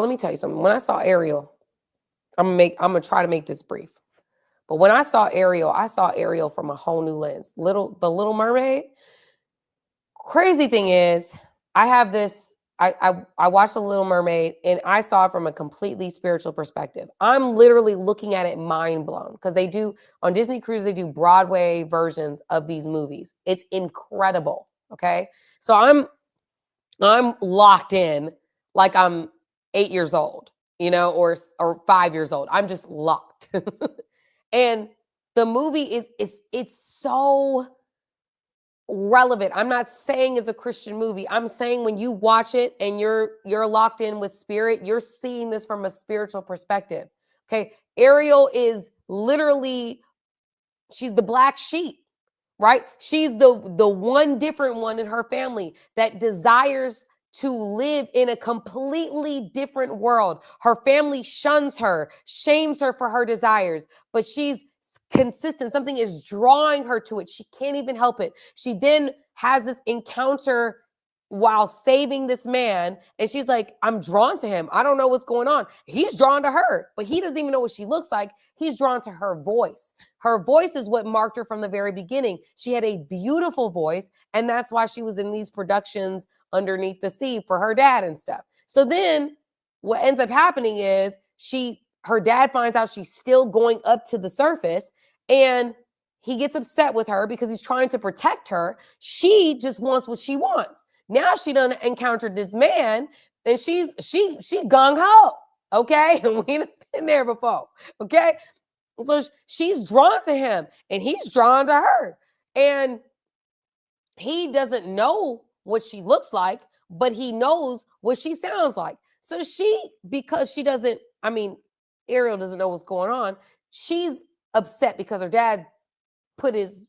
Let me tell you something. When I saw Ariel, I'm gonna try to make this brief. But when I saw Ariel from a whole new lens. The Little Mermaid. Crazy thing is, I have this. I watched The Little Mermaid and I saw it from a completely spiritual perspective. I'm literally looking at it mind blown because they do on Disney Cruise, they do Broadway versions of these movies. It's incredible. Okay. So I'm locked in like I'm 8 years old, or 5 years old. I'm just locked. And the movie it's so relevant. I'm not saying it's a Christian movie. I'm saying when you watch it and you're locked in with spirit, you're seeing this from a spiritual perspective. Okay? Ariel is literally she's the black sheep, right? She's the one different one in her family that desires to live in a completely different world. Her family shuns her, shames her for her desires, but she's consistent. Something is drawing her to it. She can't even help it. She then has this encounter while saving this man, and she's like, I'm drawn to him. I don't know what's going on. He's drawn to her, but he doesn't even know what she looks like. He's drawn to her voice. Her voice is what marked her from the very beginning. She had a beautiful voice, and that's why she was in these productions underneath the sea for her dad and stuff. So then what ends up happening is her dad finds out she's still going up to the surface, and he gets upset with her because he's trying to protect her. She just wants what she wants. Now she done encountered this man, and she gung ho. Okay, and we've been there before. Okay, so she's drawn to him, and he's drawn to her, and he doesn't know what she looks like, but he knows what she sounds like. So because she doesn't, Ariel doesn't know what's going on. She's upset because her dad put his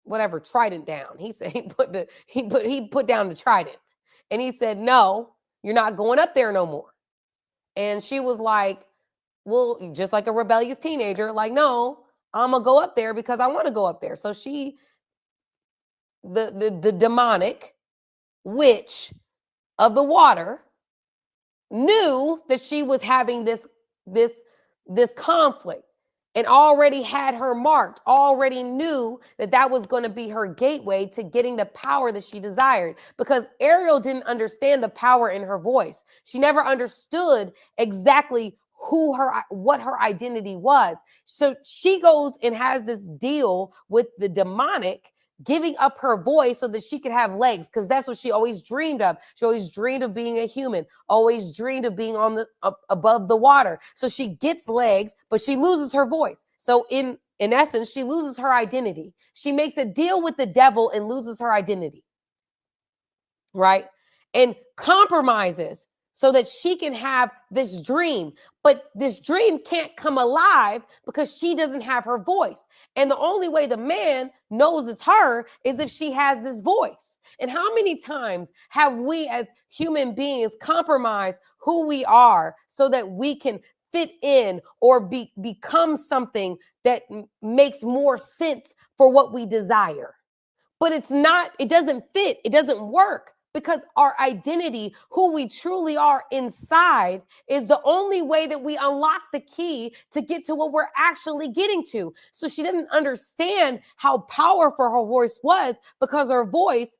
whatever trident down. He said he put down the trident, and he said, no, you're not going up there no more. And she was like, well, just like a rebellious teenager, like, no, I'm gonna go up there because I want to go up there. So the demonic witch of the water knew that she was having this conflict, and already had her marked, already knew that was going to be her gateway to getting the power that she desired, because Ariel didn't understand the power in her voice. She never understood exactly what her identity was. So she goes and has this deal with the demonic, giving up her voice so that she could have legs, because that's what she always dreamed of. She always dreamed of being a human, always dreamed of being above the water. So she gets legs, but she loses her voice. So in essence, she loses her identity. She makes a deal with the devil and loses her identity, right? And compromises so that she can have this dream. But this dream can't come alive because she doesn't have her voice. And the only way the man knows it's her is if she has this voice. And how many times have we as human beings compromised who we are so that we can fit in or become something that makes more sense for what we desire? But it doesn't fit, it doesn't work. Because our identity, who we truly are inside, is the only way that we unlock the key to get to what we're actually getting to. So she didn't understand how powerful her voice was, because her voice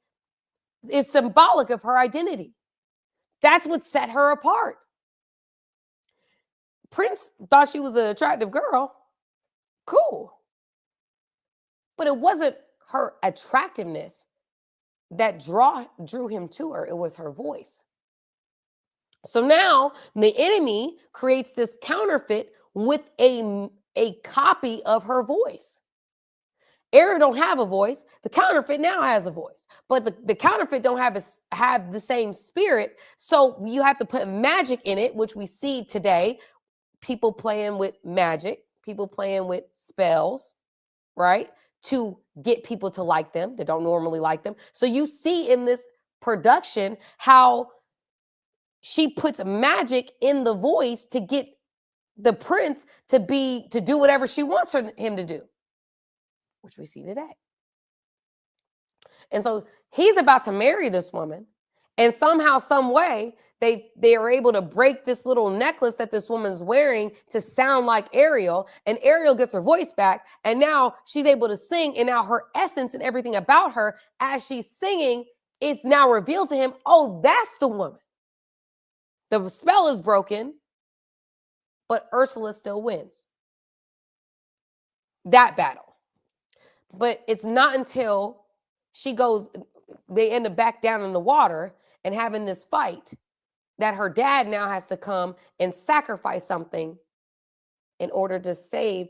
is symbolic of her identity. That's what set her apart. Prince thought she was an attractive girl. Cool. But it wasn't her attractiveness that drew him to her. It was her voice. So now the enemy creates this counterfeit with a copy of her voice. Ariel don't have a voice. The counterfeit now has a voice, but the counterfeit don't have the same spirit. So you have to put magic in it, which we see today. People playing with magic, people playing with spells, right? To get people to like them that don't normally like them. So you see in this production how she puts magic in the voice to get the prince to do whatever she wants him to do, which we see today. And so he's about to marry this woman, and somehow, some way, They are able to break this little necklace that this woman's wearing to sound like Ariel, and Ariel gets her voice back, and now she's able to sing, and now her essence and everything about her as she's singing, it's now revealed to him, oh, that's the woman. The spell is broken, but Ursula still wins that battle. But it's not until they end up back down in the water and having this fight that her dad now has to come and sacrifice something in order to save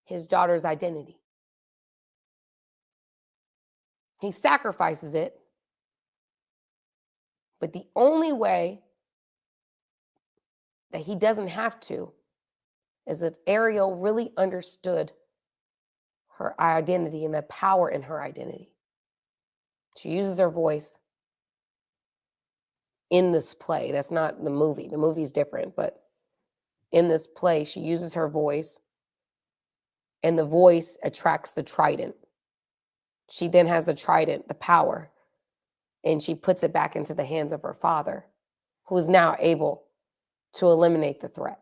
his daughter's identity. He sacrifices it, but the only way that he doesn't have to is if Ariel really understood her identity and the power in her identity. She uses her voice in this play. That's not the movie. The movie's different, but in this play, she uses her voice, and the voice attracts the trident. She then has the trident, the power, and she puts it back into the hands of her father, who is now able to eliminate the threat.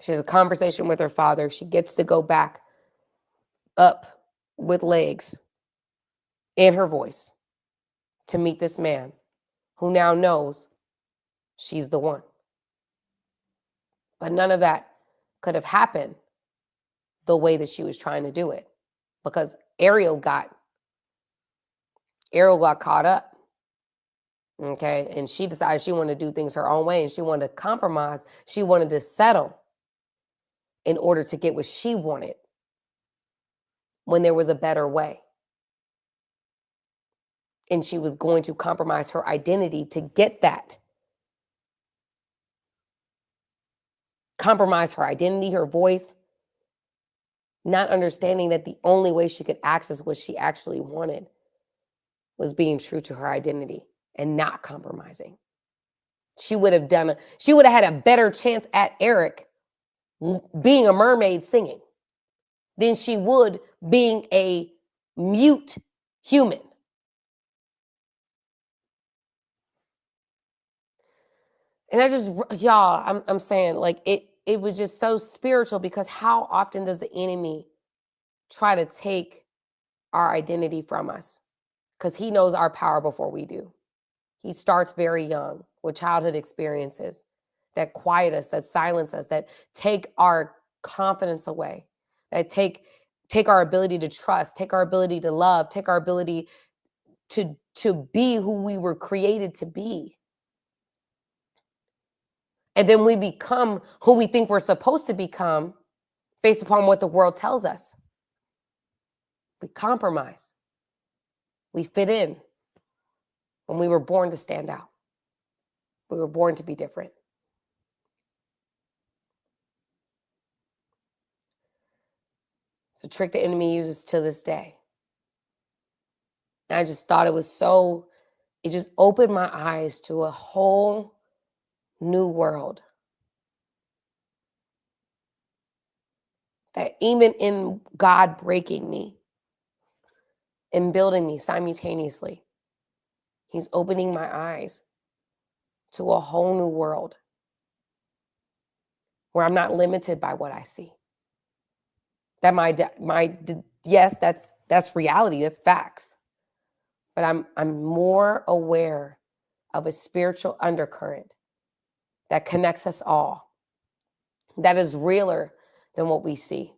She has a conversation with her father. She gets to go back up with legs and her voice to meet this man who now knows she's the one. But none of that could have happened the way that she was trying to do it, because Ariel got caught up. Okay. And she decided she wanted to do things her own way, and she wanted to compromise. She wanted to settle in order to get what she wanted when there was a better way. And she was going to compromise her identity to get that. Compromise her identity, her voice, not understanding that the only way she could access what she actually wanted was being true to her identity and not compromising. She would have had a better chance at Eric being a mermaid singing than she would being a mute human. And I'm saying, like, it was just so spiritual, because how often does the enemy try to take our identity from us? Because he knows our power before we do. He starts very young with childhood experiences that quiet us, that silence us, that take our confidence away, that take our ability to trust, take our ability to love, take our ability to be who we were created to be. And then we become who we think we're supposed to become based upon what the world tells us. We compromise. We fit in when we were born to stand out. We were born to be different. It's a trick the enemy uses to this day. And I just thought it just opened my eyes to a whole new world. That even in God breaking me and building me simultaneously, he's opening my eyes to a whole new world where I'm not limited by what I see. That yes, that's reality, that's facts. But I'm more aware of a spiritual undercurrent that connects us all, that is realer than what we see.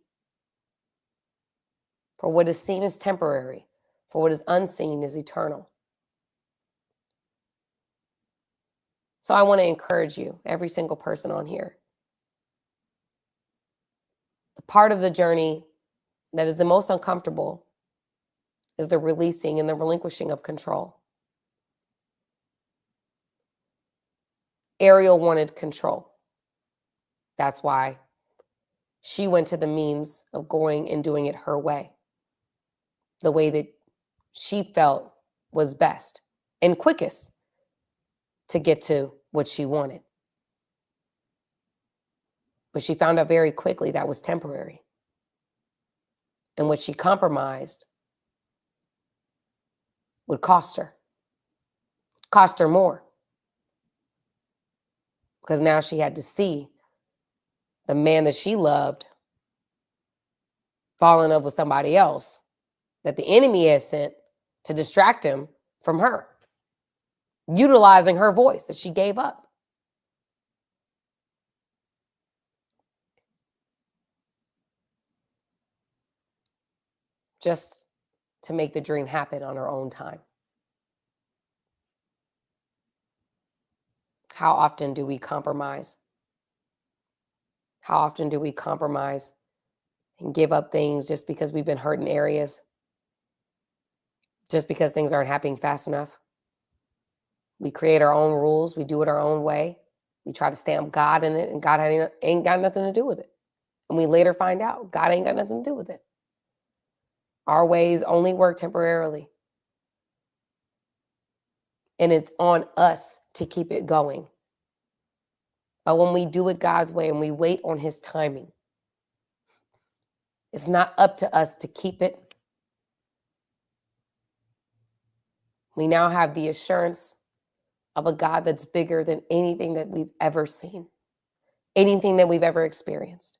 For what is seen is temporary, for what is unseen is eternal. So I want to encourage you, every single person on here. The part of the journey that is the most uncomfortable is the releasing and the relinquishing of control. Ariel wanted control. That's why she went to the means of going and doing it her way, the way that she felt was best and quickest to get to what she wanted. But she found out very quickly that was temporary. And what she compromised would cost her. Cost her more. Because now she had to see the man that she loved fall in love with somebody else that the enemy had sent to distract him from her, utilizing her voice that she gave up. Just to make the dream happen on her own time. How often do we compromise? How often do we compromise and give up things just because we've been hurt in areas? Just because things aren't happening fast enough? We create our own rules. We do it our own way. We try to stamp God in it, and God ain't got nothing to do with it. And we later find out God ain't got nothing to do with it. Our ways only work temporarily. And it's on us to keep it going. But when we do it God's way and we wait on his timing, it's not up to us to keep it. We now have the assurance of a God that's bigger than anything that we've ever seen, anything that we've ever experienced.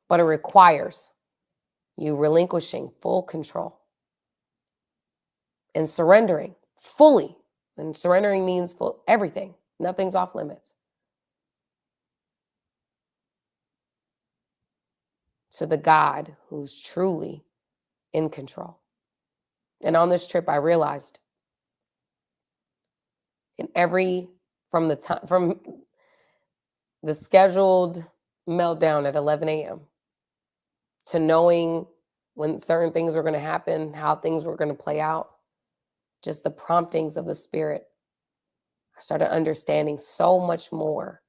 But it requires you relinquishing full control and surrendering fully. And surrendering means full everything. Nothing's off limits. To the God who's truly in control. And on this trip, I realized from the scheduled meltdown at 11 a.m. to knowing when certain things were going to happen, how things were going to play out, just the promptings of the Spirit, I started understanding so much more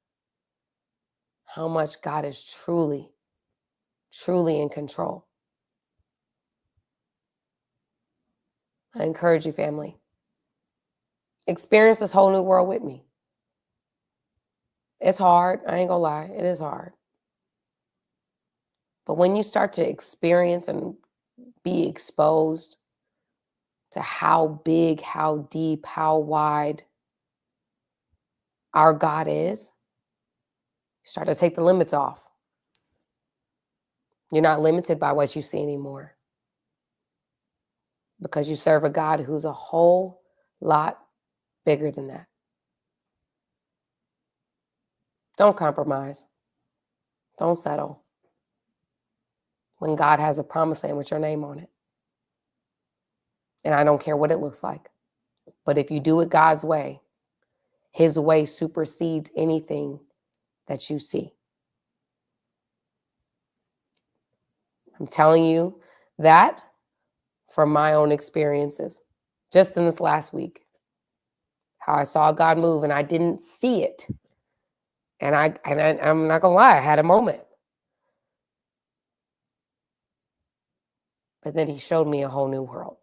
how much God is truly, truly in control. I encourage you, family, experience this whole new world with me. It's hard. I ain't gonna lie. It is hard. But when you start to experience and be exposed to how big, how deep, how wide our God is, you start to take the limits off. You're not limited by what you see anymore, because you serve a God who's a whole lot bigger than that. Don't compromise. Don't settle when God has a promised land with your name on it. And I don't care what it looks like. But if you do it God's way, his way supersedes anything that you see. I'm telling you that from my own experiences, just in this last week, how I saw God move and I didn't see it. And I'm not gonna lie, I had a moment. But then he showed me a whole new world.